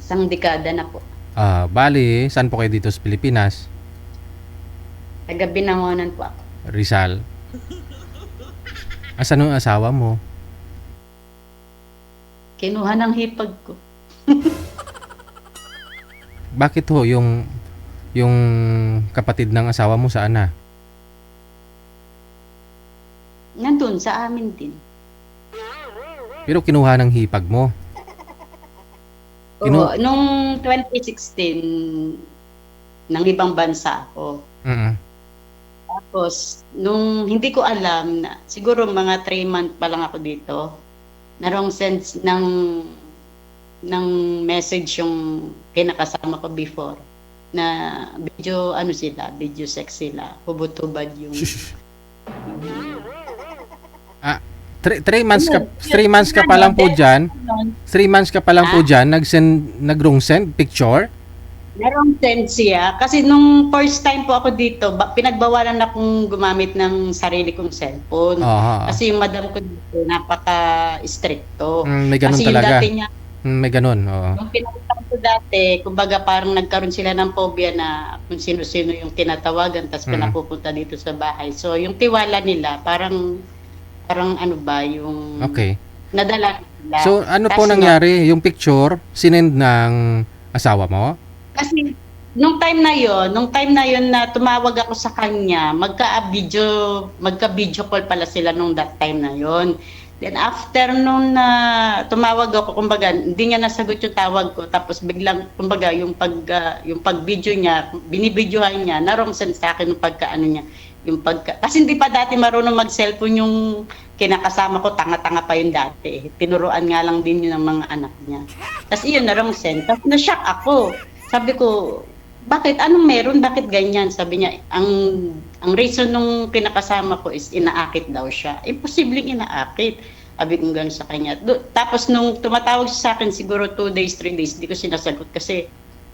Isang dekada na po. Bali, saan po kayo dito sa Pilipinas? Taga Binangonan po ako. Rizal. Asan ang asawa mo? Kinuha ng hipag ko. Bakit ho yung kapatid ng asawa mo saan na? Nandun sa amin din. Pero kinuha ng hipag mo. Oo, nung 2016, ng ibang bansa ako. Mm. Tapos, nung hindi ko alam na, siguro mga 3 months pa lang ako dito, narong sense ng message yung kinakasama ko before na video sex sila, hubot-hubad yung 3 months ka pa lang po diyan. 3 months ka pa lang po diyan, nag-wrong send picture. Narong sense siya kasi nung first time po ako dito, pinagbawalan akong gumamit ng sarili kong cellphone. Kasi yung madam ko dito napaka-stricto. May ganun kasi talaga. Yung dati niya, may ganun, oo. Yung pinakita ko dati, kumbaga parang nagkaroon sila ng phobia na kung sino-sino yung tinatawagan tapos pinapupunta dito sa bahay. So yung tiwala nila parang ano ba yung nadala nila. So ano po nangyari? Yung picture sinend ng asawa mo? Kasi nung time na yon na tumawag ako sa kanya, magka-video call pala sila nung that time na yon. Then after nung na tumawag ako, kumbaga hindi niya nasagot yung tawag ko, tapos biglang kumbaga yung pag-video niya, binibidyohan niya, narong sense sa akin yung pagkaano niya, kasi hindi pa dati marunong mag-cellphone yung kinakasama ko, tanga-tanga pa yun dati. Tinuruan nga lang din yun ng mga anak niya. Tapos iyon narong sense, tapos na-shock ako. Sabi ko, bakit? Anong meron? Bakit ganyan? Sabi niya, ang reason nung kinakasama ko is inaakit daw siya. Imposibleng inaakit. Sabi ko gano'n sa kanya. Tapos nung tumatawag siya sa akin, siguro 2 days, 3 days, di ko sinasagot kasi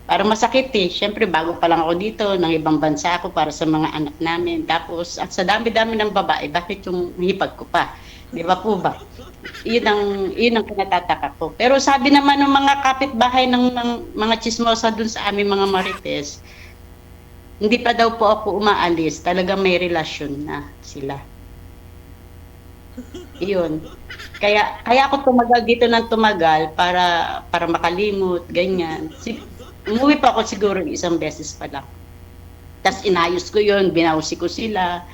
parang masakit eh. Siyempre, bago pa lang ako dito, ng ibang bansa ako para sa mga anak namin. Tapos, at sa dami-dami ng babae, bakit yung hipag ko pa? Di ba po ba? Yun ang kinatataka ko. Pero sabi naman ng mga kapitbahay ng mga chismosa dun sa aming mga marites, hindi pa daw po ako umaalis. Talagang may relasyon na sila. Iyon. Kaya ako tumagal dito ng tumagal para makalimot, ganyan. Umuwi pa ako siguro 1 beses pa lang. Tapos inayos ko yun, binawsi ko sila.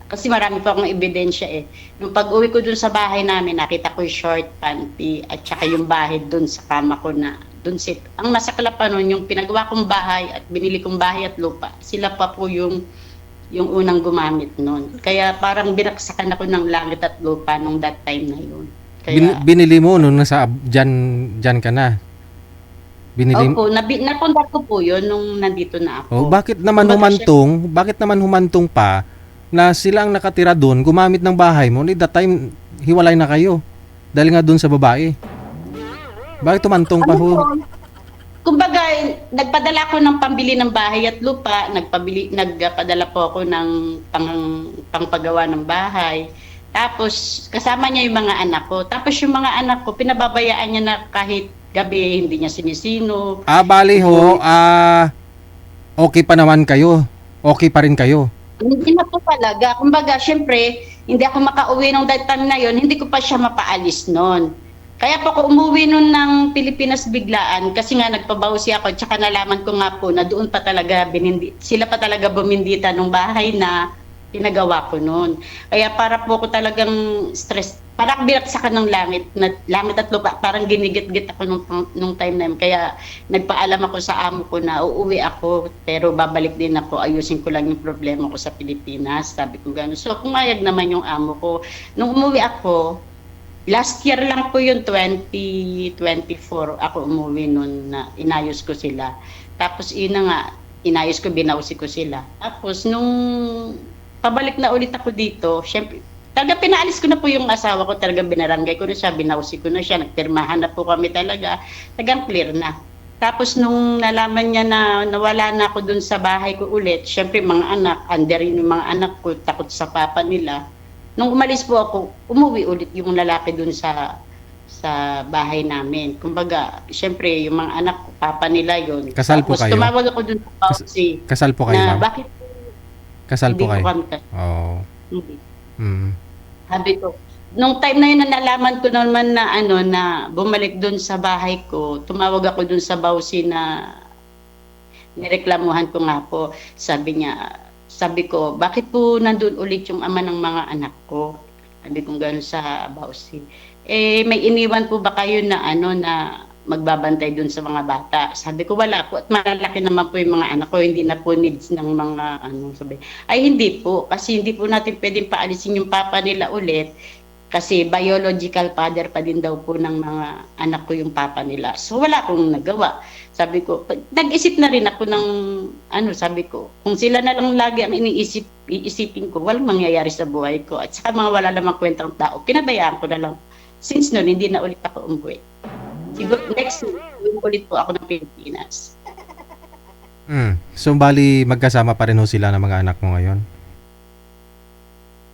Kasi marami pa akong ebidensya eh. Nung pag-uwi ko dun sa bahay namin, nakita ko yung short panty at saka yung bahay dun sa kama ko na dun ang masaklap pa nun, yung pinagawa kong bahay at binili kong bahay at lupa, sila pa po yung unang gumamit nun. Kaya parang binaksakan ako ng langit at lupa nung that time na yun. Kaya, binili mo nung nasa dyan ka na? Opo, napundar ko po yun nung nandito na ako. Bakit naman humantong pa na sila ang nakatira doon, gumamit ng bahay mo, at that time, hiwalay na kayo. Dahil nga doon sa babae. Bakit tumantong pa ho? Kumbaga, nagpadala ko ng pambili ng bahay at lupa, nagpadala po ako ng pangpagawa ng bahay. Tapos, kasama niya yung mga anak ko. Tapos yung mga anak ko, pinababayaan niya na kahit gabi, hindi niya sinisino. Bali ho, okay pa naman kayo. Okay pa rin kayo. Hindi na po talaga. Kumbaga, syempre, hindi ako makauwi nung that time na yon, hindi ko pa siya mapaalis noon. Kaya po ako umuwi noon ng Pilipinas biglaan kasi nga nagpabawsi ako, tsaka nalaman ko nga po na doon pa talaga sila pa talaga bumindita nung bahay na pinagawa ko noon. Kaya para po ako talagang stress. Parang binaksakan ng langit at lupa. Parang ginigit-git ako nung time na yun. Kaya nagpaalam ako sa amo ko na uuwi ako, pero babalik din ako. Ayusin ko lang yung problema ko sa Pilipinas. Sabi ko gano'n. So, pumayag naman yung amo ko. Nung umuwi ako, last year lang po yun, 2024, ako umuwi noon na inayos ko sila. Tapos, inayos ko, binawsi ko sila. Tapos, nung pabalik na ulit ako dito, syempre, talaga pinaalis ko na po yung asawa ko, talaga binarangay ko na siya, binawsi ko na siya, nagpirmahan na po kami talaga, talagang clear na. Tapos nung nalaman niya na nawala na ako dun sa bahay ko ulit, syempre mga anak, under yung mga anak ko, takot sa papa nila. Nung umalis po ako, umuwi ulit yung lalaki dun sa sa bahay namin. Kumbaga, syempre, yung mga anak ko, papa nila yon. Kasal po Tapos kayo? tumawag ako dun sa Bausi Kasal po kayo, na ma'am? bakit Kasal hindi po ko kayo? kami Oo. hindi. Mm. Sabi ko, nung time na yun na nalaman ko naman na na bumalik dun sa bahay ko, tumawag ako dun sa Bausi na nireklamuhan ko nga po. Sabi ko, bakit po nandun ulit yung ama ng mga anak ko? Sabi ko gano'n sa Bausi. May iniwan po ba kayo na na magbabantay dun sa mga bata? Sabi ko, wala po. At malalaki naman po yung mga anak ko. Hindi na po needs ng mga sabi. Ay, hindi po. Kasi hindi po natin pwedeng paalisin yung papa nila ulit. Kasi biological father pa din daw po ng mga anak ko yung papa nila. So, wala akong nagawa. Sabi ko, nag-isip na rin ako ng, sabi ko, kung sila na lang lagi ang iisipin ko, walang mangyayari sa buhay ko. At saka mga wala namang kwentang tao, pinabayaan ko na lang. Since noon, hindi na ulit ako umuwi. Siguro, next week, ulit po ako ng Pilipinas. So, bali, magkasama pa rin ho sila ng mga anak mo ngayon?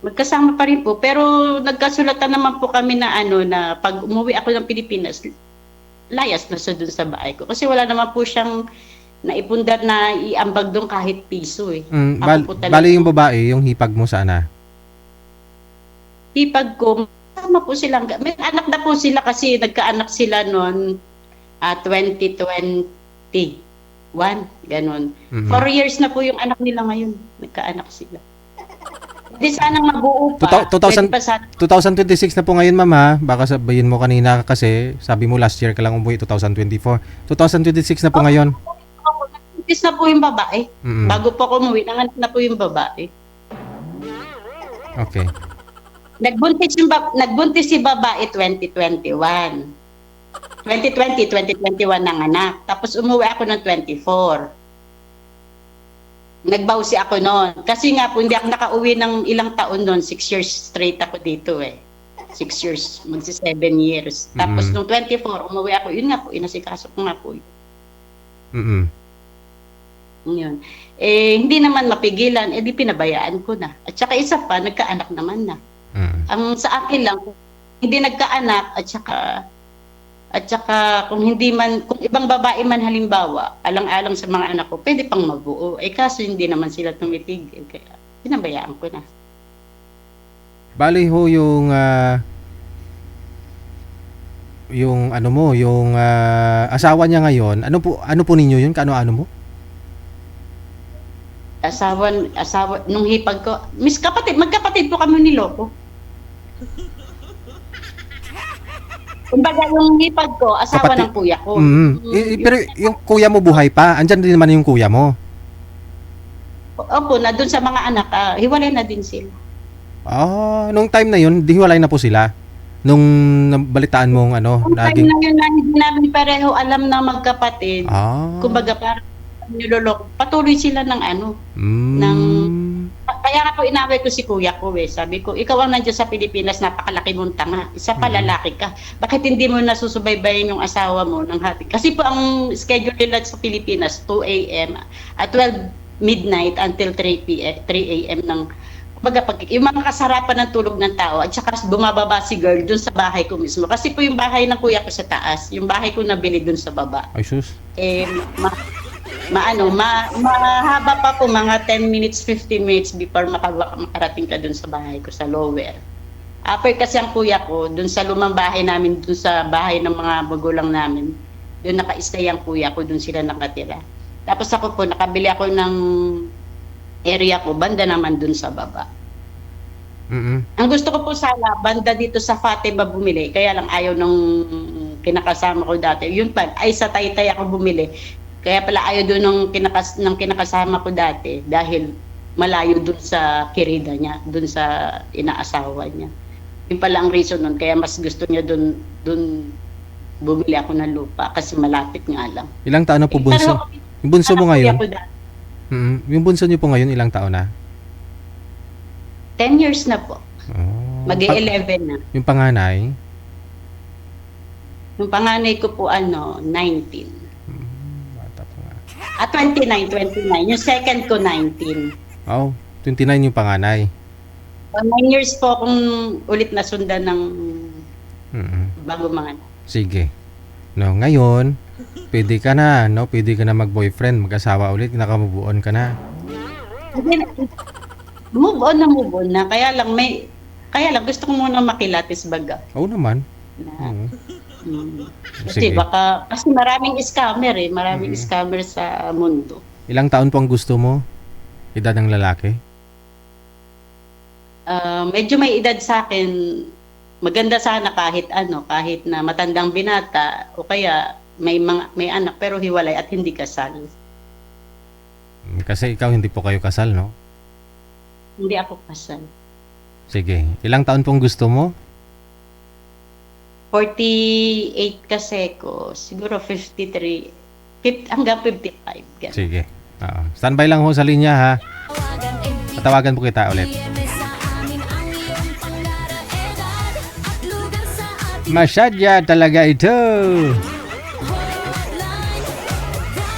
Magkasama pa rin po, pero nagkasulatan naman po kami na na pag umuwi ako ng Pilipinas, layas na siya dun sa bahay ko. Kasi wala naman po siyang naipundar na iambag doon kahit piso eh. Ako po talaga. Bali yung babae, yung hipag mo sana? Hipag ko, sama po silang, may anak na po sila kasi nagkaanak sila noon 2021, ganun. 4 years na po yung anak nila ngayon, nagkaanak sila. Hindi sanang mabuo pa. 2026 na po ngayon, ma'am, ha? Baka sabihin mo kanina kasi sabi mo last year ka lang umuwi, 2024. 2026 na po ngayon. Nag-buntis na po yung babae. Mm-mm. Bago po ako umuwi, nanganak na po yung babae. Okay. Nagbuntis si babae 2021. 2021 nanganak. Tapos umuwi ako ng 24. Nagbawsi ako noon. Kasi nga po, hindi ako nakauwi ng ilang taon noon. 6 years straight ako dito eh. 6 years, magsi 7 years. Tapos nung 24, umuwi ako. Yun nga po, inasikaso ko nga po. Yun. Hindi naman mapigilan. Di pinabayaan ko na. At saka isa pa, nagkaanak naman na. Ang sa akin lang, hindi nagkaanak at saka kung ibang babae man halimbawa, alang-alang sa mga anak ko, pwede pang mabuo. Kaso hindi naman sila tumitigil. Kaya pinabayaan ko na. Bali ho yung asawa niya ngayon, ano po ninyo yun? Kaano mo? Asawa, nung hipag ko, magkapatid po kami ni Loco. Kumbaga yung hipag ko, asawa ng kuya ko. Pero yung kuya mo buhay pa? Andyan din naman yung kuya mo? Opo, na dun sa mga anak, hiwalay na din sila. Nung time na yun, hiwalay na po sila? Nung nabalitaan mong Nung time na yun na hindi namin pareho alam na magkapatid, kumbaga parang niloloko, patuloy sila ng kaya nga po inaway ko si kuya ko sabi ko, ikaw ang nandiyan sa Pilipinas, napakalaki mong tanga, isa pa lalaki ka, bakit hindi mo nasusubaybayan yung asawa mo ng hati? Kasi po ang schedule nila sa Pilipinas 2 a.m. at 12 midnight until 3 a.m. ng yung mga kasarapan ng tulog ng tao, at saka bumababa si girl dun sa bahay ko mismo, kasi po yung bahay ng kuya ko sa taas, yung bahay ko nabili dun sa baba. Ay sus. Mahaba pa po, mga 10 minutes, 15 minutes before makarating ka dun sa bahay ko sa lower. After kasi ang kuya ko, dun sa lumang bahay namin, dun sa bahay ng mga magulang namin, dun naka-stay ang kuya ko, dun sila nakatira. Tapos ako po, nakabili ako ng area ko, banda naman dun sa baba. Ang gusto ko po sana, banda dito sa Fatima bumili, kaya lang ayaw ng kinakasama ko dati. Yun pa, ay sa Taytay ako bumili. Kaya pala ayaw doon ng kinakasama ko dati dahil malayo doon sa kirida niya, doon sa inaasawa niya. Yun pala ang reason nun, kaya mas gusto niya doon bumili ako ng lupa kasi malapit nga lang. Ilang taon na po bunso? Yung bunso mo ngayon? Yung bunso niyo po ngayon, ilang taon na? 10 years na po. Mag-11 na. Yung panganay? Yung panganay ko po 19. 29. Yung second ko, 19. 29 yung panganay. 9 years po akong ulit nasundan ng Mm. bago mga anak. Sige. No, ngayon, pwede ka na, no? Pwede ka na mag-boyfriend, mag-asawa ulit, naka-move on ka na. Move on na. Kaya lang gusto ko muna makilatis baga. Oo naman. Na, Oo. Kasi Sige. kasi maraming scammer maraming scammer sa mundo. Ilang taon po ang gusto mo? Edad ng lalaki? Medyo may edad sa akin, maganda sana kahit na matandang binata o kaya may anak pero hiwalay at hindi kasal. Kasi ikaw hindi po kayo kasal, no? Hindi ako kasal. Sige. Ilang taon pong gusto mo? 48 kasi ko, siguro 53, hanggang 55. Ganun. Sige. Oo. Standby lang ho sa linya, ha? Tatawagan po kita ulit. Masyadya talaga ito.